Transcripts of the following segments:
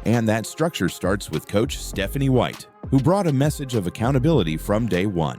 And that structure starts with Coach Stephanie White, who brought a message of accountability from day one.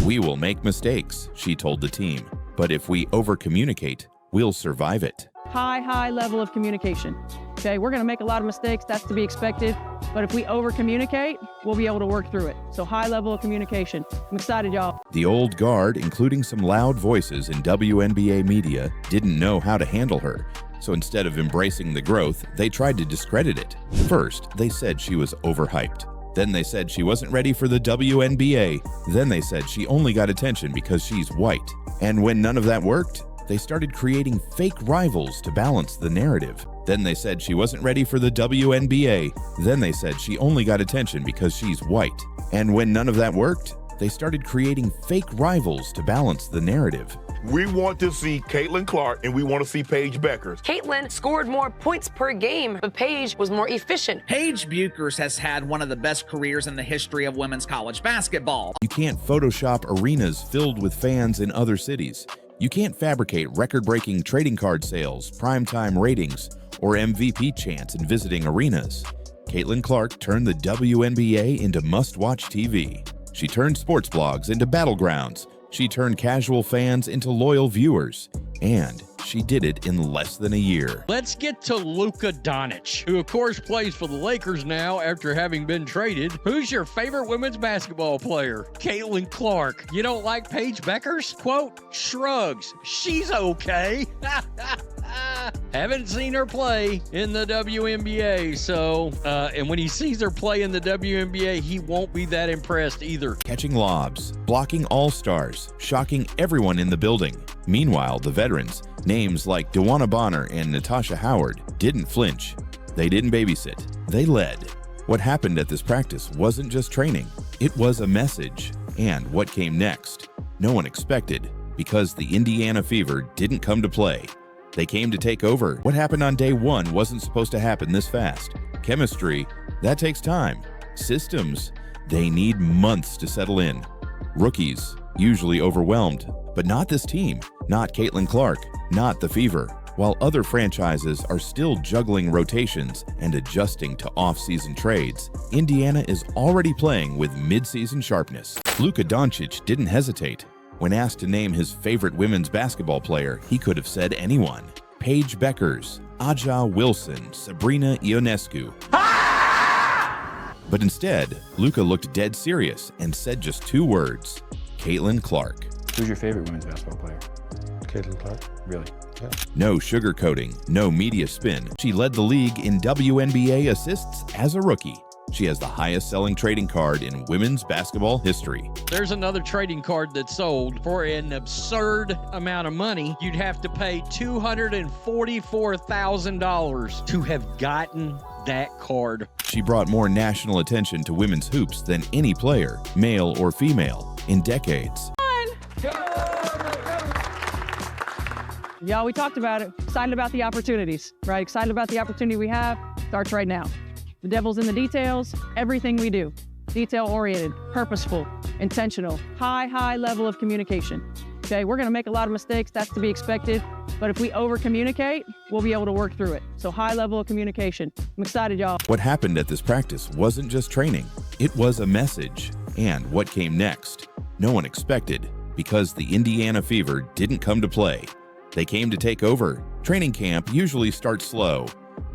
"We will make mistakes," she told the team, "but if we over-communicate, we'll survive it." High level of communication. Okay, we're gonna make a lot of mistakes, that's to be expected, but if we over-communicate, we'll be able to work through it. So high level of communication. I'm excited, y'all. The old guard, including some loud voices in WNBA media, didn't know how to handle her. So instead of embracing the growth, they tried to discredit it. First, they said she was overhyped. Then they said she wasn't ready for the WNBA. Then they said she only got attention because she's white. And when none of that worked, they started creating fake rivals to balance the narrative. Then they said she wasn't ready for the WNBA. Then they said she only got attention because she's white. And when none of that worked, they started creating fake rivals to balance the narrative. We want to see Caitlin Clark and we want to see Paige Bueckers. Caitlin scored more points per game, but Paige was more efficient. Paige Bueckers has had one of the best careers in the history of women's college basketball. You can't Photoshop arenas filled with fans in other cities. You can't fabricate record-breaking trading card sales, primetime ratings, or MVP chants in visiting arenas. Caitlin Clark turned the WNBA into must-watch TV. She turned sports blogs into battlegrounds. She turned casual fans into loyal viewers. And she did it in less than a year. Let's get to Luka Doncic, who of course plays for the Lakers now after having been traded. Who's your favorite women's basketball player? Caitlin Clark. You don't like Paige Bueckers? Quote, shrugs. She's okay. Haven't seen her play in the WNBA, so, and when he sees her play in the WNBA, he won't be that impressed either. Catching lobs, blocking all-stars, shocking everyone in the building. Meanwhile, the veterans, names like Dewana Bonner and Natasha Howard, didn't flinch. They didn't babysit. They led. What happened at this practice wasn't just training. It was a message. And what came next, no one expected, because the Indiana Fever didn't come to play. They came to take over. What happened on day one wasn't supposed to happen this fast. Chemistry, that takes time. Systems, they need months to settle in. Rookies, usually overwhelmed. But not this team, not Caitlin Clark, not the Fever. While other franchises are still juggling rotations and adjusting to off-season trades, Indiana is already playing with mid-season sharpness. Luka Doncic didn't hesitate. When asked to name his favorite women's basketball player, he could have said anyone. Paige Bueckers, Aja Wilson, Sabrina Ionescu. But instead, Luka looked dead serious and said just two words, Caitlin Clark. Who's your favorite women's basketball player? Caitlin Clark. Really? Yeah. No sugarcoating, no media spin. She led the league in WNBA assists as a rookie. She has the highest selling trading card in women's basketball history. There's another trading card that sold for an absurd amount of money. You'd have to pay $244,000 to have gotten that card. She brought more national attention to women's hoops than any player, male or female, in decades. Y'all, we talked about it. Excited about the opportunities, right? Excited about the opportunity we have. Starts right now. The devil's in the details. Everything we do, detail-oriented, purposeful, intentional, high level of communication. Okay, we're gonna make a lot of mistakes. That's to be expected. But if we over-communicate, we'll be able to work through it. So high level of communication. I'm excited, y'all. What happened at this practice wasn't just training. It was a message. And what came next, no one expected, because the Indiana Fever didn't come to play. They came to take over. Training camp usually starts slow.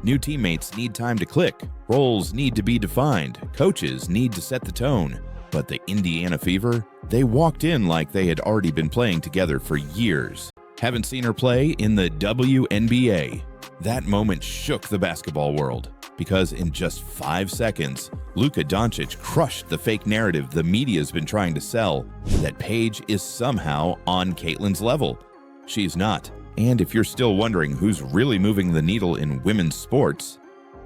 New teammates need time to click. Roles need to be defined. Coaches need to set the tone. But the Indiana Fever, they walked in like they had already been playing together for years. Haven't seen her play in the WNBA. That moment shook the basketball world, because in just 5 seconds, Luka Doncic crushed the fake narrative the media's been trying to sell, that Paige is somehow on Caitlin's level. She's not. And if you're still wondering who's really moving the needle in women's sports,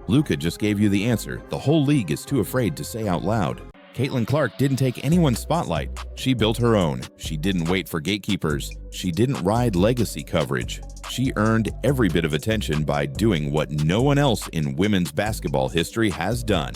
Luka just gave you the answer the whole league is too afraid to say out loud. Caitlin Clark didn't take anyone's spotlight. She built her own. She didn't wait for gatekeepers. She didn't ride legacy coverage. She earned every bit of attention by doing what no one else in women's basketball history has done.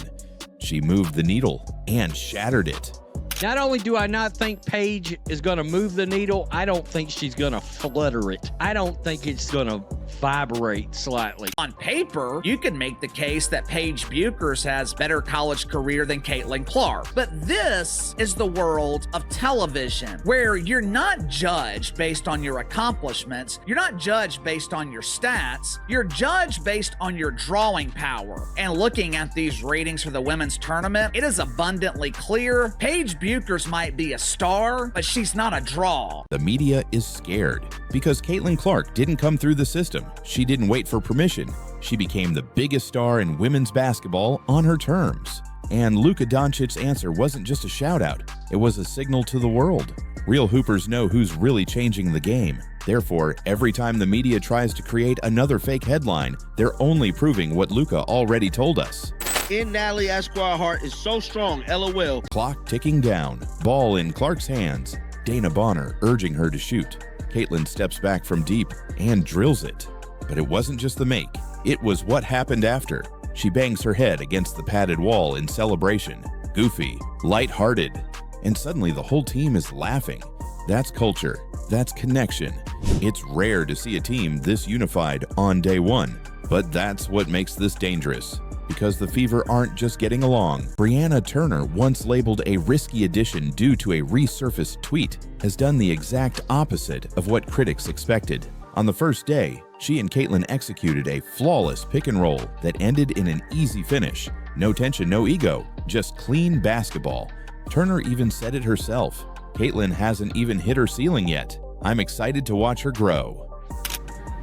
She moved the needle and shattered it. Not only do I not think Paige is going to move the needle, I don't think she's going to flutter it. I don't think it's going to vibrate slightly. On paper, you can make the case that Paige Bueckers has better college career than Caitlin Clark. But this is the world of television, where you're not judged based on your accomplishments. You're not judged based on your stats. You're judged based on your drawing power. And looking at these ratings for the women's tournament, it is abundantly clear Paige Bueckers might be a star, but she's not a draw. The media is scared because Caitlin Clark didn't come through the system. She didn't wait for permission. She became the biggest star in women's basketball on her terms. And Luka Doncic's answer wasn't just a shout-out, it was a signal to the world. Real hoopers know who's really changing the game. Therefore, every time the media tries to create another fake headline, they're only proving what Luka already told us. In Natalie Esquire heart is so strong, LOL. Clock ticking down, ball in Clark's hands. Dana Bonner urging her to shoot. Caitlin steps back from deep and drills it. But it wasn't just the make, it was what happened after. She bangs her head against the padded wall in celebration. Goofy, lighthearted, and suddenly the whole team is laughing. That's culture, that's connection. It's rare to see a team this unified on day one, but that's what makes this dangerous. Because the Fever aren't just getting along. Brianna Turner, once labeled a risky addition due to a resurfaced tweet, has done the exact opposite of what critics expected. On the first day, she and Caitlin executed a flawless pick and roll that ended in an easy finish. No tension, no ego, just clean basketball. Turner even said it herself. Caitlin hasn't even hit her ceiling yet. I'm excited to watch her grow.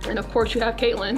And of course you have Caitlin,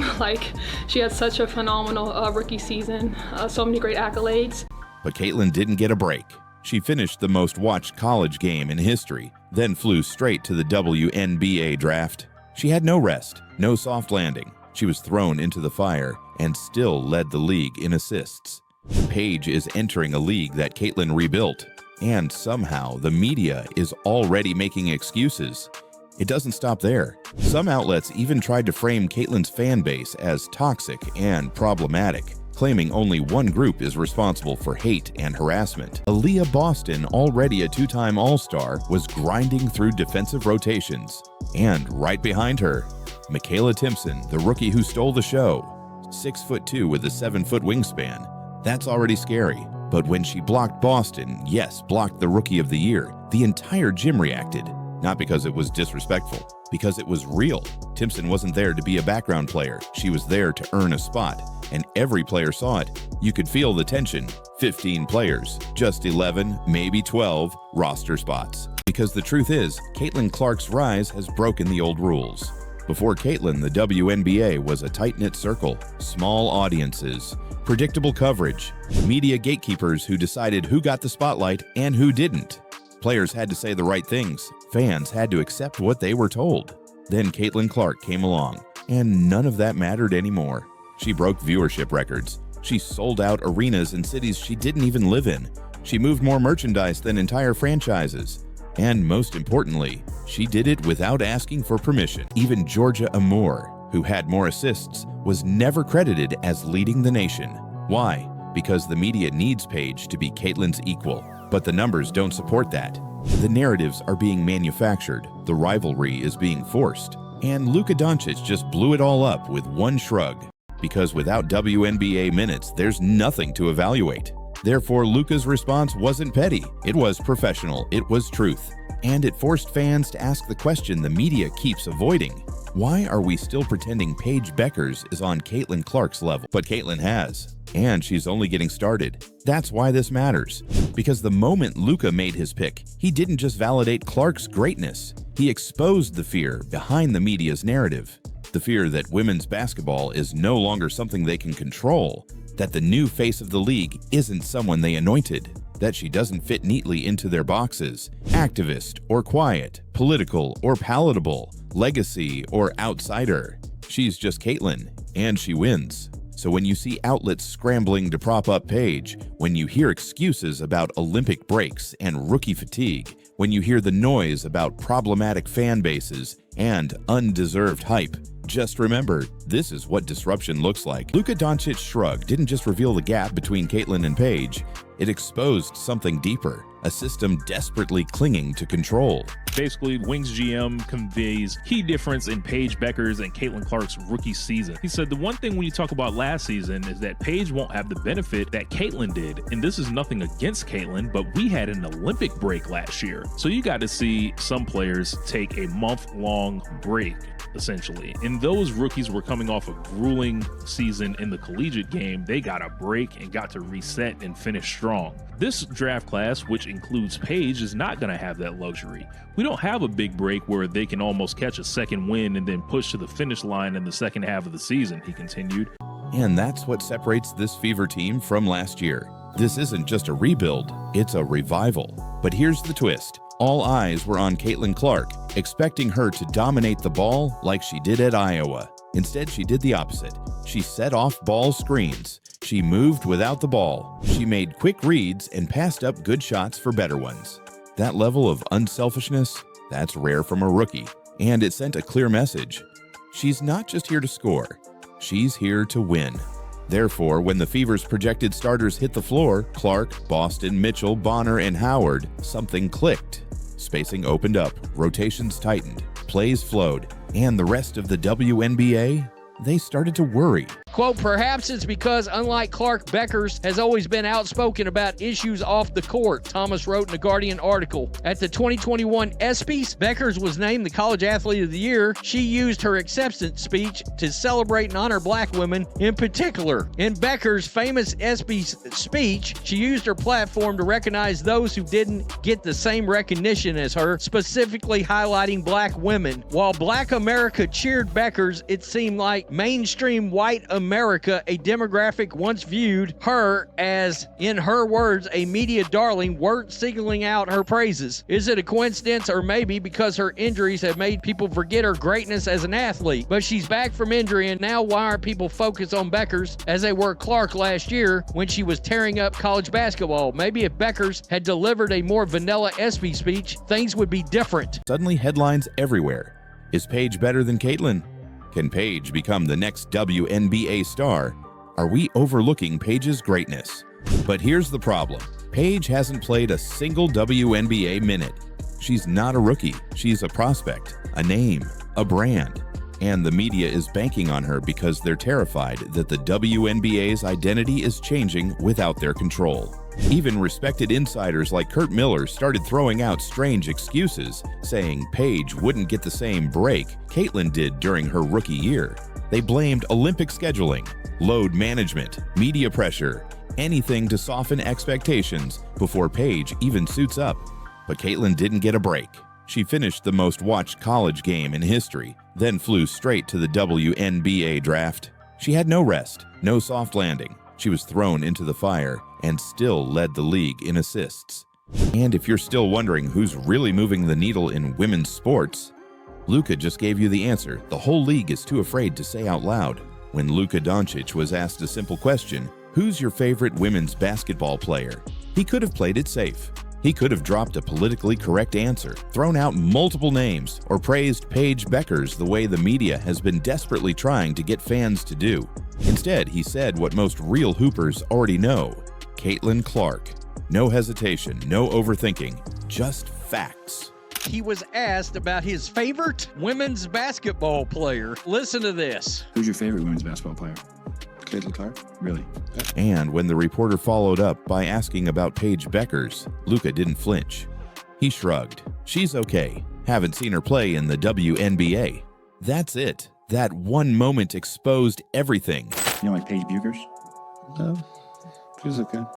she had such a phenomenal rookie season, so many great accolades. But Caitlin didn't get a break. She finished the most watched college game in history, then flew straight to the WNBA draft. She had no rest, no soft landing. She was thrown into the fire and still led the league in assists. Paige is entering a league that Caitlin rebuilt, and somehow the media is already making excuses. It doesn't stop there. Some outlets even tried to frame Caitlin's fan base as toxic and problematic, claiming only one group is responsible for hate and harassment. Aaliyah Boston, already a two-time All-Star, was grinding through defensive rotations. And right behind her, Michaela Timpson, the rookie who stole the show. 6'2" with a 7-foot wingspan. That's already scary. But when she blocked Boston, yes, blocked the Rookie of the Year, the entire gym reacted. Not because it was disrespectful, because it was real. Timpson wasn't there to be a background player. She was there to earn a spot, and every player saw it. You could feel the tension. 15 players, just 11, maybe 12 roster spots. Because the truth is, Caitlin Clark's rise has broken the old rules. Before Caitlin, the WNBA was a tight-knit circle, small audiences, predictable coverage, media gatekeepers who decided who got the spotlight and who didn't. Players had to say the right things. Fans had to accept what they were told. Then Caitlin Clark came along, and none of that mattered anymore. She broke viewership records. She sold out arenas in cities she didn't even live in. She moved more merchandise than entire franchises. And most importantly, she did it without asking for permission. Even Georgia Amoore, who had more assists, was never credited as leading the nation. Why? Because the media needs Paige to be Caitlin's equal. But the numbers don't support that. The narratives are being manufactured, the rivalry is being forced, and Luka Doncic just blew it all up with one shrug. Because without WNBA minutes, there's nothing to evaluate. Therefore, Luka's response wasn't petty, it was professional, it was truth. And it forced fans to ask the question the media keeps avoiding. Why are we still pretending Paige Bueckers is on Caitlin Clark's level? But Caitlin has. And she's only getting started. That's why this matters. Because the moment Luka made his pick, he didn't just validate Clark's greatness. He exposed the fear behind the media's narrative. The fear that women's basketball is no longer something they can control. That the new face of the league isn't someone they anointed. That she doesn't fit neatly into their boxes. Activist or quiet, political or palatable, legacy or outsider. She's just Caitlin, and she wins. So when you see outlets scrambling to prop up Paige, when you hear excuses about Olympic breaks and rookie fatigue, when you hear the noise about problematic fan bases and undeserved hype, just remember, this is what disruption looks like. Luka Doncic's shrug didn't just reveal the gap between Caitlin and Paige, It exposed something deeper, a system desperately clinging to control. Basically, Wings GM conveys key difference in Paige Bueckers and Caitlin Clark's rookie season. He said the one thing when you talk about last season is that Paige won't have the benefit that Caitlin did. And this is nothing against Caitlin, but we had an Olympic break last year. So you got to see some players take a month-long break, essentially. And those rookies were coming off a grueling season in the collegiate game. They got a break and got to reset and finish strong. This draft class, which includes Paige, is not going to have that luxury. We don't have a big break where they can almost catch a second win and then push to the finish line in the second half of the season, he continued. And that's what separates this Fever team from last year. This isn't just a rebuild, it's a revival. But here's the twist. All eyes were on Caitlin Clark, expecting her to dominate the ball like she did at Iowa. Instead, she did the opposite. She set off ball screens. She moved without the ball. She made quick reads and passed up good shots for better ones. That level of unselfishness, that's rare from a rookie. And it sent a clear message. She's not just here to score. She's here to win. Therefore, when the Fever's projected starters hit the floor, Clark, Boston, Mitchell, Bonner, and Howard, something clicked. Spacing opened up, rotations tightened, plays flowed, and the rest of the WNBA, they started to worry. Quote, perhaps it's because, unlike Clark, Beckers has always been outspoken about issues off the court, Thomas wrote in a Guardian article. At the 2021 ESPYs, Beckers was named the College Athlete of the Year. She used her acceptance speech to celebrate and honor black women in particular. In Beckers' famous ESPYs speech, she used her platform to recognize those who didn't get the same recognition as her, specifically highlighting black women. While Black America cheered Beckers, it seemed like mainstream white America, a demographic once viewed her as, in her words, a media darling, weren't signaling out her praises. Is it a coincidence, or maybe because her injuries have made people forget her greatness as an athlete? But she's back from injury, and now why aren't people focused on Beckers as they were Clark last year when she was tearing up college basketball? Maybe if Beckers had delivered a more vanilla ESPY speech, things would be different. Suddenly headlines everywhere. Is Paige better than Caitlin? Can Paige become the next WNBA star? Are we overlooking Paige's greatness? But here's the problem. Paige hasn't played a single WNBA minute. She's not a rookie. She's a prospect, a name, a brand. And the media is banking on her because they're terrified that the WNBA's identity is changing without their control. Even respected insiders like Kurt Miller started throwing out strange excuses, saying Paige wouldn't get the same break Caitlin did during her rookie year. They blamed Olympic scheduling, load management, media pressure, anything to soften expectations before Paige even suits up. But Caitlin didn't get a break. She finished the most watched college game in history, then flew straight to the WNBA draft. She had no rest, no soft landing. She was thrown into the fire and still led the league in assists. And if you're still wondering who's really moving the needle in women's sports, Luka just gave you the answer the whole league is too afraid to say out loud. When Luka Doncic was asked a simple question, who's your favorite women's basketball player? He could have played it safe. He could have dropped a politically correct answer, thrown out multiple names, or praised Paige Bueckers the way the media has been desperately trying to get fans to do. Instead, he said what most real hoopers already know. Caitlin Clark. No hesitation, no overthinking, just facts. He was asked about his favorite women's basketball player. Listen to this. Who's your favorite women's basketball player? Caitlin Clark? Really? And when the reporter followed up by asking about Paige Bueckers, Luka didn't flinch. He shrugged. She's okay. Haven't seen her play in the WNBA. That's it. That one moment exposed everything. You know, like Paige Bueckers? No, she's okay.